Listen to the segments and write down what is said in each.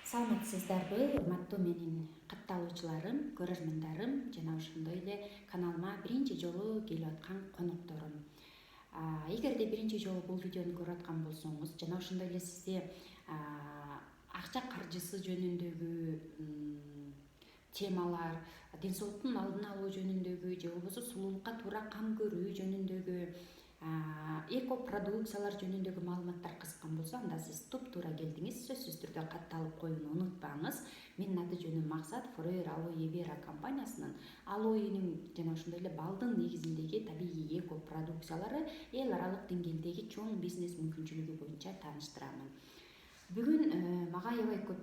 Саламатсыздарбы, урматтуу менин катталуучуларым, көрөрмандарым жана ошондой эле каналыма биринчи жолу келип аткан конокторум. Эгерде биринчи жолу бул видеону көрүп аткан болсоңуз жана ошондой эле сизде акча каржысы жөнүндөгү темалар, ден соолуктун алдын алуу жөнүндөгү же болбосо сулуулукка туура кам көрүү жөнүндөгү эко продукциялар жөнүндөгү маалыматтар кызыккан болсо, анда сиз туп-туура келдиңиз. Сөзсүз түрдө катталып коюуну унутпаңыз. Менин аты жөнүм Максат, Forever Aloe Vera компаниясынын алоенин жана ошондой эле балдын негизиндеги табигый эко продукциялары эл аралык деңгээлдеги чоң бизнес мүмкүнчүлүгү боюнча тааныштырамын. Бүгүн мага аябай көп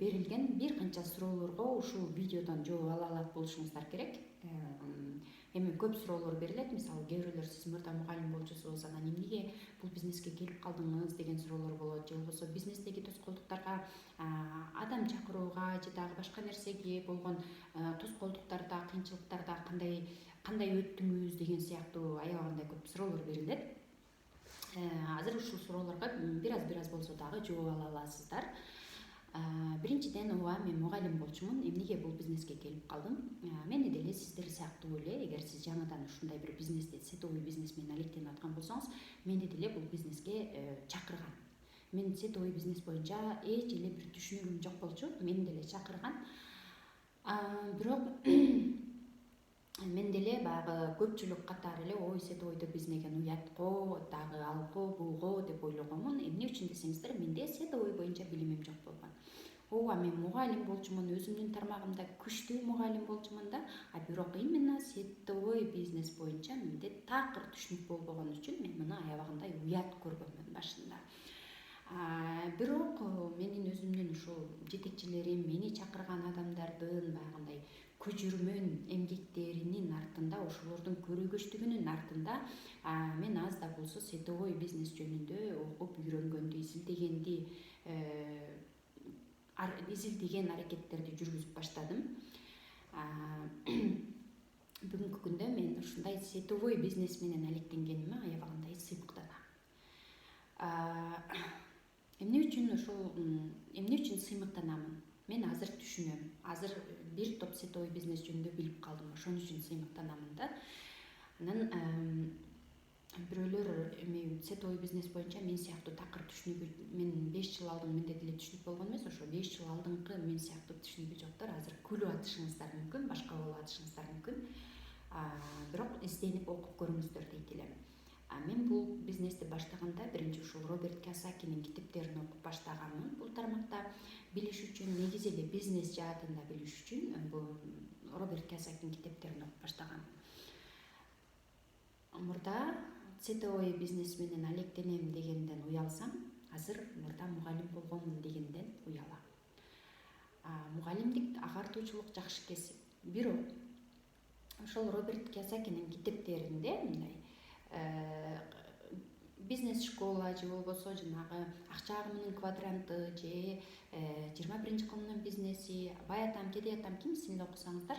берилген бир канча суроолорго ушул видеодон жооп ала алат болушуңуздар керек. Эми көп суроолор берилет. Мисалы, кээ бирөөлөр сиз мурда мугалим болчусуз, анан эмнеге бул бизнеске келип калдыңыз деген суроолор болот. Же болбосо бизнестеги тоскоолдуктарга, адам чакырууга же дагы башка нерсеге болгон тоскоолдуктарда, кыйынчылыктарда кандай өттүңүз деген сыяктуу аябагандай көп суроолор берилет. Азыр ушул суроолорго бир аз болсо дагы жооп ала аласыздар. Биринчиден, ооба, мен мугалим болчумун. Эмнеге бул бизнеске келип калдым? Мени деле сиздер сыяктуу эле, эгер сиз жаңыдан ушундай бир бизнесте, сетовый бизнес менен алектенип аткан болсоңуз, менди деле бул бизнеске чакырган. Мен сетовый бизнес боюнча эч эле бир түшүнүгүм жок болчу. Мени деле чакырган. Бирок мен деле баягы көпчүлүк катары эле ой сетовойдо бизнескен уятко, дагы алго, булго деп ойлогонмун. Эмне үчүн десеңиздер, менде сетовой боюнча билимим жок болгон. Ооба, мен мугалим болчумун, өзүмдүн тармагымда күчтүү мугалим болчумун да, бирок именно сетовой бизнес боюнча менде такыр түшүнүк болбогон үчүн мен муну аябагандай уят көргөнмүн башында. Бирок менин өзүмдүн ушул жетекчилерим, мени чакырган адамдардын баягындай көчүрмөн эмгектеринин артында, ошолордун көрөгөчтүгүнүн артында мен аз да болсо сетовой бизнес жөнүндө окуп үйрөнгөндү, изилдеген аракеттерди жүргүзүп баштадым. Бүгүнкү күндө мен ушундай сетовой бизнес менен алектенгениме аябагандай сыймыктанам. Эмне үчүн сыймыктанамын? Мен азыр түшүнөм. Азыр бир топ сетовой бизнес жөнүндө билип калдым. Ошон үчүн сыймыктанамын да. Анан бирөөлөр эми сетовой бизнес боюнча мен сыяктуу такыр түшүнүгү, мен 5 жыл алдын менде деле түшүнүк болгон эмес, ошо 5 жыл алдыңкы мен сыяктуу түшүнүгү жоктор азыр күлүп атышыңыздар мүмкүн, башка болуп атышыңыздар мүмкүн. Бирок изденип окуп көрүңүздөр дейт элем. Мен бул бизнести баштаганда биринчи ушул Роберт Кийосакинин китептерин окуп баштаганмын. Бул тармакта билиш үчүн, негизи эле бизнес жаатында билиш үчүн бул Роберт Кийосакинин китептерин окуп баштаганмын. Мурда сетовой бизнес менен алектенем дегенден уялсам, азыр мурда мугалим болгонмун дегенден уялам. Мугалимдик агартуучулук жакшы кесип. Бирок ошол Роберт Кийосакинин китептеринде мындай бизнес школа же болбосо жанагы акча агымынын квадранты же 21 кылымдын бизнеси, бай атам, кедей атам, кимисин эле окусаңыздар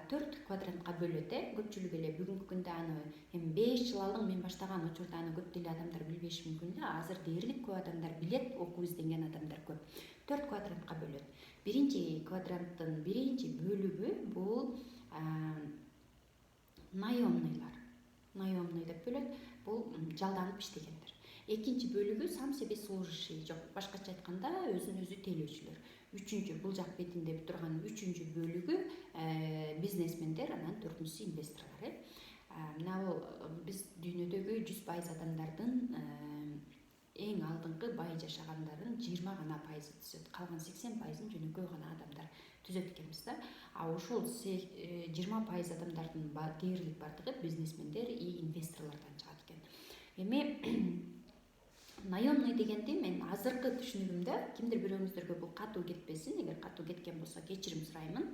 4 квадрантка бөлөт. Көпчүлүк эле бүгүнкү күндө аны эми 5 жыл алдын мен баштаган учурда аны көп деле адамдар билбеши мүмкүн да. Азыр дээрлик көп адамдар билет, окуп изденген адамдар көп. 4 квадрантка бөлөт. Биринчи квадранттын биринчи бөлүгү бул наемный деп бөлөт. Бул жалданып иштегендер. Экинчи бөлүгү сам себе служащий, жок, башкача айтканда өзүн өзү тейлөөчүлөр. Үчүнчү, бул жак бетинде турган үчүнчү бөлүгү бизнесмендер, анан төртүнчүсү инвесторлор. Мына бул биз дүйнөдөгү 100% адамдардын эң алдыңкы бай жашагандардын 20 гана пайызы түзөт. Калган 80%-ын жөнөкөй гана адамдар түзөт экенбиз да. Ошол 20% адамдардын дээрлик бардыгы бизнесмендер и инвесторлордон чыгат экен. Эми наемный дегенди мен азыркы түшүнүгүмдө, кимдир бирөөңүздөргө бул катуу кетпесин, эгер катуу кеткен болсо кечирим сураймын.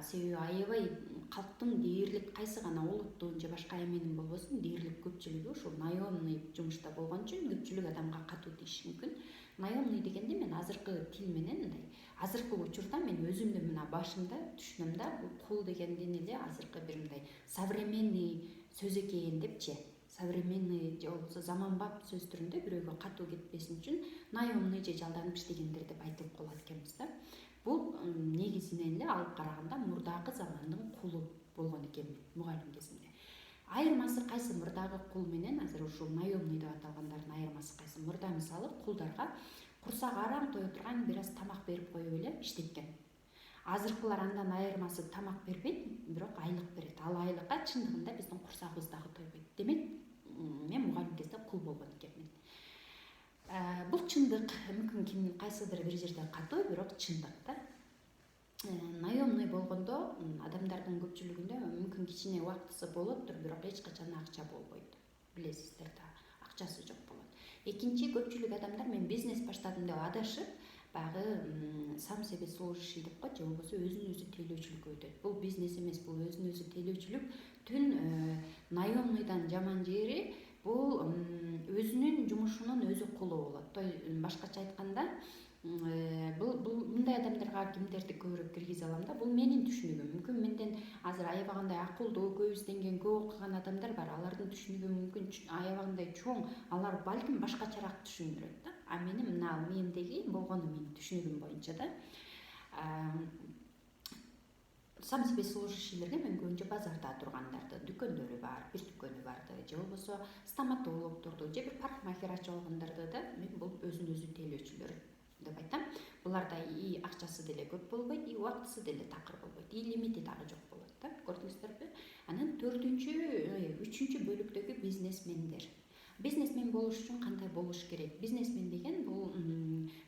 Себеби аябай калктын дээрлик кайсы гана улуттун же башка эменин болбосун, дээрлик көпчүлүгү ушул наемный жумушта болгон үчүн көпчүлүк адамга катуу тийиши мүмкүн. Наемный дегенди мен азыркы тил менен мындай, азыркы учурда мен өзүмдү мына башымда түшүнөм да, бул кул дегендин эле азыркы бир мындай современный сөз экен депчи. современный же болбосо заманбап сөз түрүндө бирөөгө катуу кетпесин үчүн наемный же жалданып иштегендер деп айтылып калат экенбиз да. Бул негизинен эле алып караганда мурдагы замандын кулу болгон экен мугалим кезинде. Айырмасы кайсы мурдагы кул менен азыр ушул наемный деп аталгандардын айырмасы кайсы? Мурда мисалы кулдарга курсак араң тое турган бир аз тамак берип коюп эле иштеткен. Азыркылар андан айырмасы тамак бербейт, бирок айлык берет. Ал айлыкка чындыгында биздин курсагыбыз дагы тойбойт. Демек, мен мугалим кезде кул болгон экенмин. Бул чындык, мүмкүн ким кайсыдыр бир жерде катуу, бирок чындык да. Наемный болгондо адамдардын көпчүлүгүндө мүмкүн кичине убактысы болоттур, бирок эч качан акча болбойт. Билесиздер да, акчасы жок болот. Экинчи, көпчүлүк адамдар мен бизнес баштадым деп адашып, баягы сам себе служащий деп койт, же болбосо өзүн өзү тейлөөчүлүккө өтөт. Бул бизнес эмес, бул өзүн өзү тейлөөчүлүк. Түн наемныйдан жаман жери бул өзүнүн жумушунун өзү кулу болот. Башкача айтканда, бул мындай адамдарга кимдерди көбүрөөк киргизе алам да, бул менин түшүнүгүм. Мүмкүн менден азыр аябагандай акылдуу, көп изденген, көп окуган адамдар бар. Алардын түшүнүгү мүмкүн аябагандай чоң, алар балким башкачараак түшүндүрөт да. А менин мына мендеги болгону менин түшүнүгүм боюнча да. Сам себе служащийлерге мен көбүнчө базарда тургандарды, дүкөндөрү бар, бир дүкөнү барды, же болбосо стоматологдорду, же бир парикмахер ачып алгандарды да мен бул өзүн өзү тейлөөчүлөр деп айтам. Буларда и акчасы деле көп болбойт, и убактысы деле такыр болбойт, и лимити дагы жок болот да. Көрдүңүздөрбү? Анан үчүнчү бөлүктөгү бизнесмендер. Бизнесмен болуш үчүн кандай болуш керек? Бизнесмен деген бул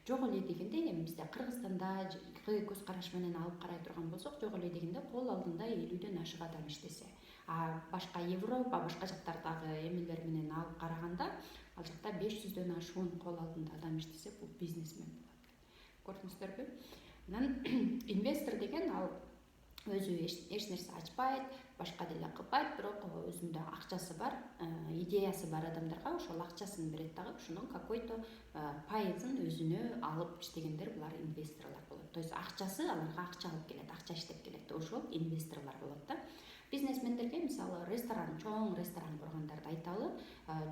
жок эле дегенде, эми бизде Кыргызстанда көз караш менен алып карай турган болсок, жок эле дегенде кол алдында 50дөн ашык адам иштесе. А башка Европа, башка жактардагы эмелер менен алып караганда, ал жакта 500дөн ашуун кол алдында адам иштесе, бул бизнесмен болот. Көрдүңүздөрбү? Анан инвестор деген ал өзү эч нерсе ачпайт, башка деле кылбайт, бирок өзүндө акчасы бар, идеясы бар адамдарга ошол акчасын берет дагы, ошонун какой-то пайызын өзүнө алып иштегендер булар инвесторлор болот. То есть акчасы аларга акча алып келет, акча иштеп келет. Ошол инвесторлор болот да. Бизнесмендерге мисалы чоң ресторан кургандарды айталы,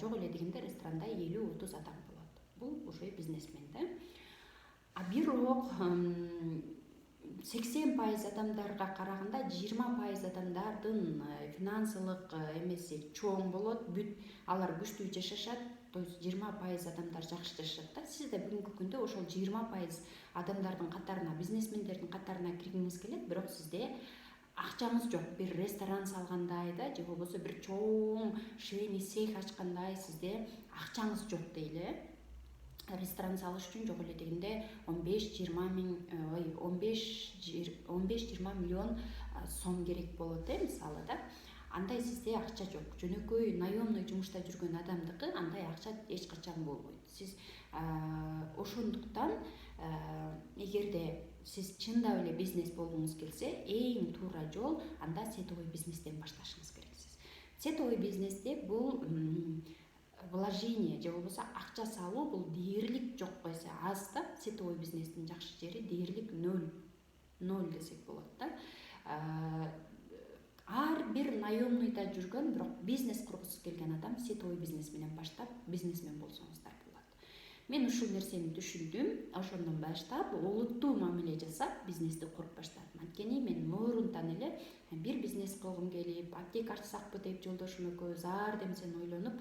жок эле дегенде ресторанда 50-30 адам болот. Бул уже бизнесмен да. А бирок 80% адамдарга караганда 20% адамдардын финансылык эмеси чоң болот, алар күчтүү жашашат, то есть 20% адамдар жакшы жашашат да. Сиз да бүгүнкү күндө ошол 20% адамдардын катарына, бизнесмендердин катарына киргиңиз келет, бирок сизде акчаңыз жок. Бир ресторан салгандай да, же болбосо бир чоң швейный цех ачкандай сизде акчаңыз жок дейли. Ресторан салыш үчүн жок эле дегенде 15-20 миллион сом керек болот мисалы да. Андай сизде акча жок. Жөнөкөй наемный жумушта жүргөн адамдыкы андай акча эч качан болбойт. Сиз ошондуктан эгерде сиз чындап эле бизнес болгуңуз келсе, эң туура жол анда сетовой бизнестен башташыңыз керексиз. Сетовой бизнесте бул вложение же болбосо акча салуу бул дээрлик жок койсо аз да. Сетовой бизнестин жакшы жери дээрлик 0 десек болот да. Ар бир наемныйда жүргөн, бирок бизнес кургусу келген адам сетовой бизнес менен баштап бизнесмен болсоңуздар болот. Мен ушул нерсени түшүндүм. Ошондон баштап олуттуу мамиле жасап бизнести куруп баштадым. Анткени мен мурунтан эле бир бизнес кылгым келип, аптека ачсакпы деп жолдошум экөөбүз ар демсен ойлонуп,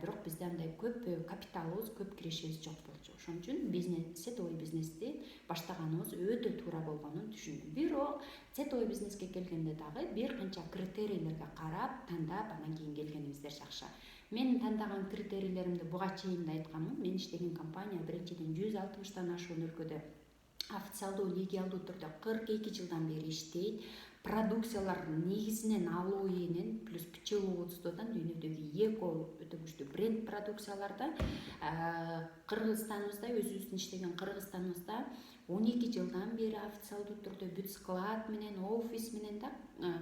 бирок бизде андай көп капиталыбыз, көп кирешибиз жок болчу. Ошон үчүн сетовой бизнести баштаганыбыз өтө туура болгонун түшүндүм. Бирок сетовой бизнеске келгенде дагы бир канча критерийлерге карап, тандап, анан кийин келгениңиздер жакшы. Мен тандаган критерийлеримди буга чейин да айтканмын. Мен иштеген компания биринчиден 160тан ашуун өлкөдө официалдуу, легиалдуу түрдө 42 жылдан бери иштейт. Продукциялар негизинен алуу энен плюс пчеловодстводан дүйнөдөгү эко өтө күчтүү бренд продукцияларда Кыргызстаныбызда, өзүбүздүн иштеген Кыргызстаныбызда 12 жылдан бери официалдуу түрдө бүт склад менен, офис менен да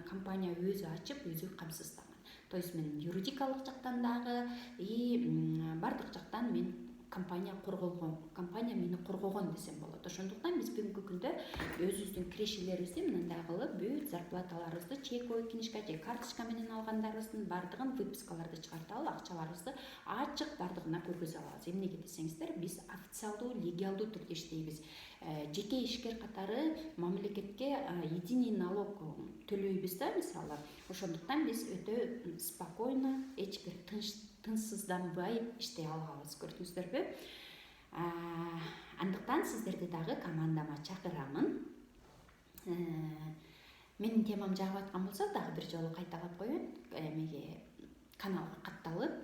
компания өзү ачып, өзү камсыздаган. То есть мен юридикалык жактан дагы и бардык жактан мен компания мени коргогон десем болот. Ошондуктан биз бүгүнкү күндө өзүбүздүн кирешелерибизди мындай кылып бүт зарплаталарыбызды чековый книжка же карточка менен алгандарыбыздын баардыгын выпискаларды чыгарып алып, акчаларыбызды ачык баардыгына көргөзө алабыз. Эмнеге десеңиздер, биз официалдуу, легалдуу түрдө иштейбиз. Жеке ишкер катары мамлекетке единый налог төлөйбүз да, мисалы. Ошондуктан биз өтө спокойно, эч бир тынчсызданбай иштей алабыз, көрдүңүздөрбү? Андыктан сиздерди дагы командама чакырамын. Менин темам жагып аткан болсо, дагы бир жолу кайталап коеюн. Эмеге каналга катталып,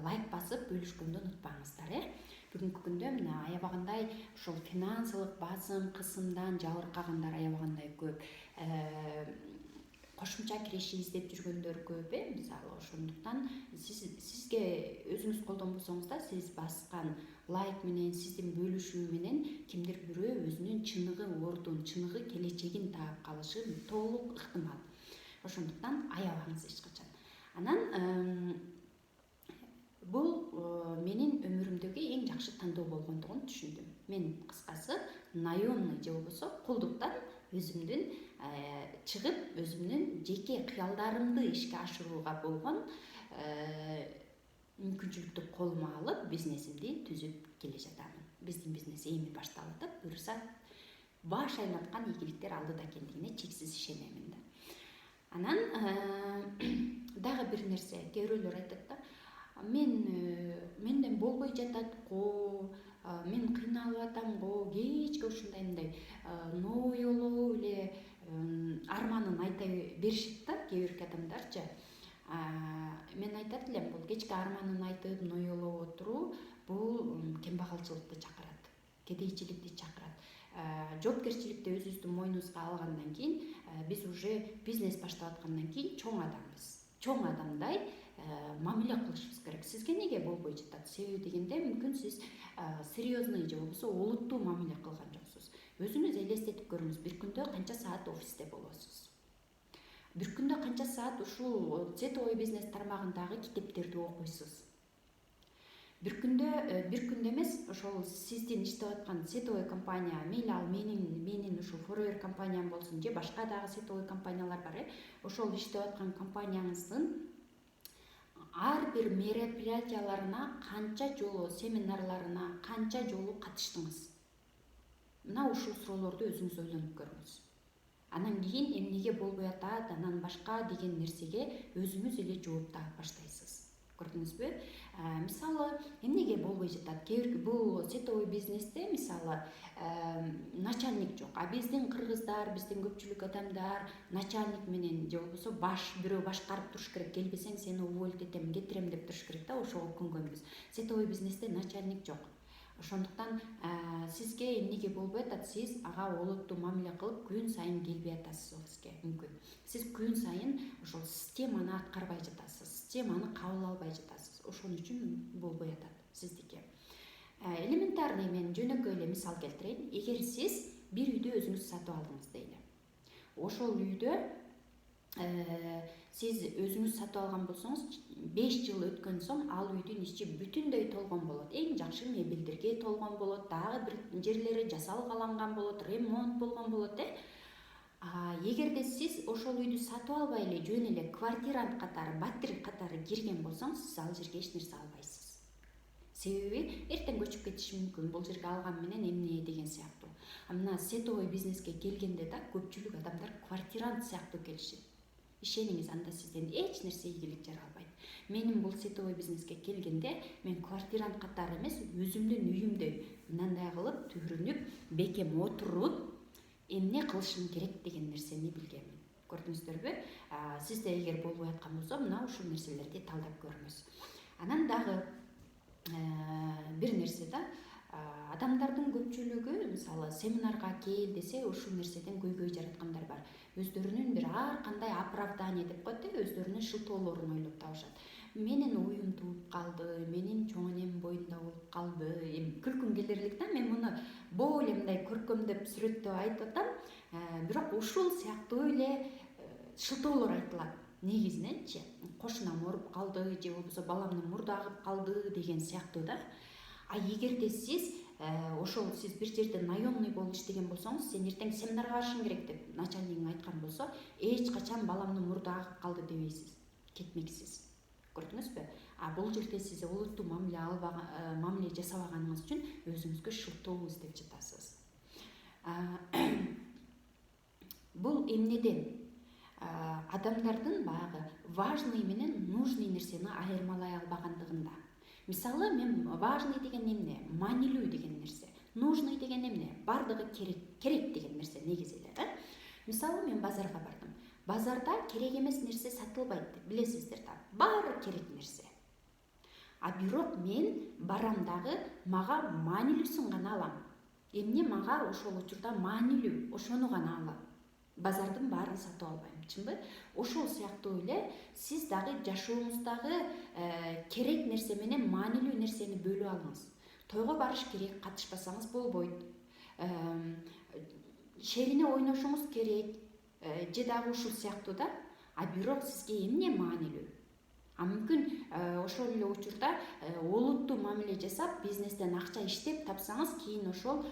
лайк басып бөлүшкөндү унутпаңыздар. Бүгүнкү күндө мына аябагандай ошол финансылык басым, кысымдан жабыркагандар аябагандай көп. Кошумча киреше издеп жүргөндөр көп, мисалы. Ошондуктан сизге өзүңүз колдонбосоңуз да, сиз баскан лайк менен, сиздин бөлүшүү менен кимдир бирөө өзүнүн чыныгы ордун, чыныгы келечегин таап калышы толук ыктымал. Ошондуктан аябаңыз эч качан. Анан бул менин өмүрүмдөгү эң жакшы тандоо болгондугун түшүндүм. Мен кыскасы наемный же болбосо кулдуктан өзүмдүн чыгып, өзүмдүн жеке кыялдарымды ишке ашырууга болгон мүмкүнчүлүктү колума алып, бизнесимди түзүп келе жатамын. Биздин бизнес эми башталып атат, буюрса баш айлаткан ийгиликтер алдыда экендигине чексиз ишенемин да. Анан дагы бир нерсе, кээ бирөөлөр айтат да, менден болбой жатат го, мен кыйналып атам го, кечке ушундай мындай ноёлоо эле арманын айта беришет да, кээ бир адамдарчы. Мен айтат элем, бул кечке арманын айтып, ноёлоп отуруу бул кембагалчылыкты чакырат, кедейчиликти чакырат. Жоопкерчиликти өзүбүздүн мойнубузга алгандан кийин, биз уже бизнес баштап аткандан кийин чоң адамбыз. Чоң адамдай мамиле кылышыбыз керек. Сизге неге болбой жатат? Себеби дегенде, мүмкүн сиз серьезный же болбосо олуттуу мамиле кылган жоксуз. Өзүңүз элестетип көрүңүз, бир күндө канча саат офисте болосуз? Бир күндө канча саат ушул сетовой бизнес тармагындагы китептерди окуйсуз? Бир күндө эмес, ошол сиздин иштеп аткан сетовой компания, мейли ал менин ушул Forever компаниям болсун, же башка дагы сетовой компаниялар бар, ошол иштеп аткан компанияңыздын ар бир мероприятияларына канча жолу, семинарларына канча жолу катыштыңыз? Мына ушул суроолорду өзүңүз ойлонуп көрүңүз. Анан кийин эмнеге болбой атат, анан башка деген нерсеге өзүңүз эле жооп таап баштайсыз. Көрдүңүзбү? Мисалы, эмнеге болбой жатат? Бул сетовой бизнесте мисалы начальник жок. А биздин кыргыздар, биздин көпчүлүк адамдар начальник менен же болбосо бирөө башкарып туруш керек. Келбесең сени уволить этем, кетирем деп туруш керек да, ошого көнгөнбүз. Сетовой бизнесте начальник жок. Ошондуктан сизге эмнеге болбой атат? Сиз ага олуттуу мамиле кылып, күн сайын келбей атасыз офиске, мүмкүн. Сиз күн сайын ошол системаны аткарбай жатасыз, системаны кабыл албай жатасыз. Ошон үчүн болбой атат сиздики. Элементарный, мен жөнөкөй эле мисал келтирейин. Эгер сиз бир үйдү өзүңүз сатып алдыңыз дейли. Ошол үйдө сиз өзүңүз сатып алган болсоңуз, 5 жыл өткөн соң ал үйдүн ичи бүтүндөй толгон болот. Эң жакшы мебелдерге толгон болот, дагы бир жерлери жасалгаланган болот, ремонт болгон болот, Эгерде сиз ошол үйдү сатып албай эле жөн эле квартирант катары, батир катары кирген болсоңуз, сиз ал жерге эч нерсе албайсыз. Себеби эртең көчүп кетиши мүмкүн, бул жерге алган менен эмне деген сыяктуу. Мына сетовой бизнеске келгенде да көпчүлүк адамдар квартирант сыяктуу келишет. Ишениңиз, анда сизден эч нерсе ийгилик жара албайт. Менин бул сетовой бизнеске келгенде мен квартирант катары эмес, өзүмдүн үйүмдөй мындай кылып түбүрүнүп, бекем отуруп, эмне кылышым керек деген нерсени билгенмин. Көрдүңүздөрбү? Сизде эгер болбой аткан болсо, мына ушул нерселерди талдап көрүңүз. Анан дагы бир нерсе да, адамдардын көпчүлүгү мисалы семинарга кел десе, ушул нерседен көйгөй жараткандар бар. Өздөрүнүн бир ар кандай оправдание деп коет, өздөрүнүн шылтоолорун ойлоп табышат. Менин уюм тууп калды, менин чоң энем боюнда болуп калды. Күлкүм келерлик да, мен муну боо эле мындай көркөмдөп сүрөттөп айтып атам, бирок ушул сыяктуу эле шылтоолор айтылат. Негизиненчи, кошунам ооруп калды же болбосо баламдын мурду агып калды деген сыяктуу да. эгерде сиз ошол сиз бир жерде наемный болуп иштеген болсоңуз, сен эртең семинарга барышың керек деп начальнигиң айткан болсо, эч качан баламдын мурду агып калды дебейсиз, кетмексиз. Көрдүңүзбү? Бул жерде сиз олуттуу мамиле жасабаганыңыз үчүн өзүңүзгө шылтоо издеп жатасыз. Бул эмнеден? Адамдардын баягы важный менен нужный нерсени айырмалай албагандыгында. Мисалы, мен важный деген эмне? Маанилүү деген нерсе. Нужный деген эмне? Бардыгы керек деген нерсе негизи эле. Мисалы, мен базарга бардым. Базарда керек эмес нерсе сатылбайт, билесиздер да. Баары керек нерсе. Бирок мен барам дагы мага маанилүүсүн гана алам. Эмне мага ошол учурда маанилүү, ошону гана алам. Базардын баарын сатып албайм, чынбы? Ошол сыяктуу эле сиз дагы жашооңуздагы керек нерсе менен маанилүү нерсени бөлүп алыңыз. Тойго барыш керек, катышпасаңыз болбойт. Шерине ойношуңуз керек, же дагы ушул сыяктуу да. Бирок сизге эмне маанилүү? Мүмкүн ошол эле учурда олуттуу мамиле жасап, бизнестен акча иштеп тапсаңыз, кийин ошол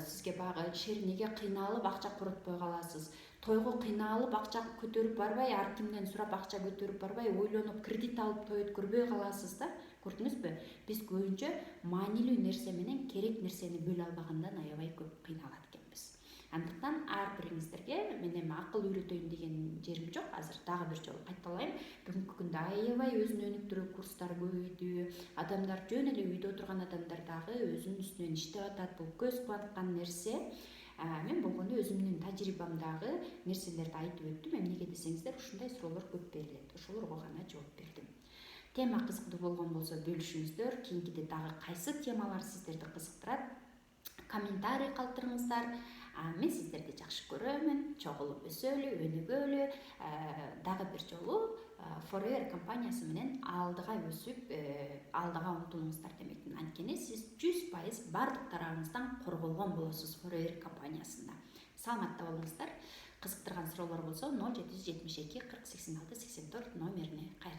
сизге баягы шеринеге кыйналып акча коротпой каласыз. Тойго кыйналып акча көтөрүп барбай, ар кимден сурап акча көтөрүп барбай, ойлонуп кредит алып той өткөрбөй каласыз да. Көрдүңүзбү? Биз көбүнчө маанилүү нерсе менен керек нерсени бөлө албагандан аябай көп кыйналат экенбиз. Андыктан ар бириңиздерге мен эми акыл үйрөтөйүн деген жерим жок. Азыр дагы бир жолу кайталайм. Бүгүнкү күндө аябай өзүн өнүктүрүү курстары көбөйдү. Адамдар жөн эле үйдө отурган адамдар дагы өзүнүн үстүнөн иштеп атат. Бул көз кубаткан нерсе. Мен болгону өзүмдүн тажрыйбамдагы нерселерди айтып өттүм. Эмнеге десеңиздер, ушундай суроолор көп берилет. Ошолорго гана жооп бердим. Тема кызыктуу болгон болсо бөлүшүңүздөр. Кийинкиде дагы кайсы темалар сиздерди кызыктырат? Комментарий калтырыңыздар. Мен сиздерди жакшы көрөмүн. Чогулуп өсөлү, өнүгөлү. Дагы бир жолу Forever компаниясы менен алдыга өсүп, алдыга умтулуңуздар демекмин. Анткени сиз 100% бардык тарабыңыздан корголгон болосуз Forever компаниясында. Саламатта болуңуздар. Кызыктырган суроолор болсо 0772 40 86 84 номерине кайра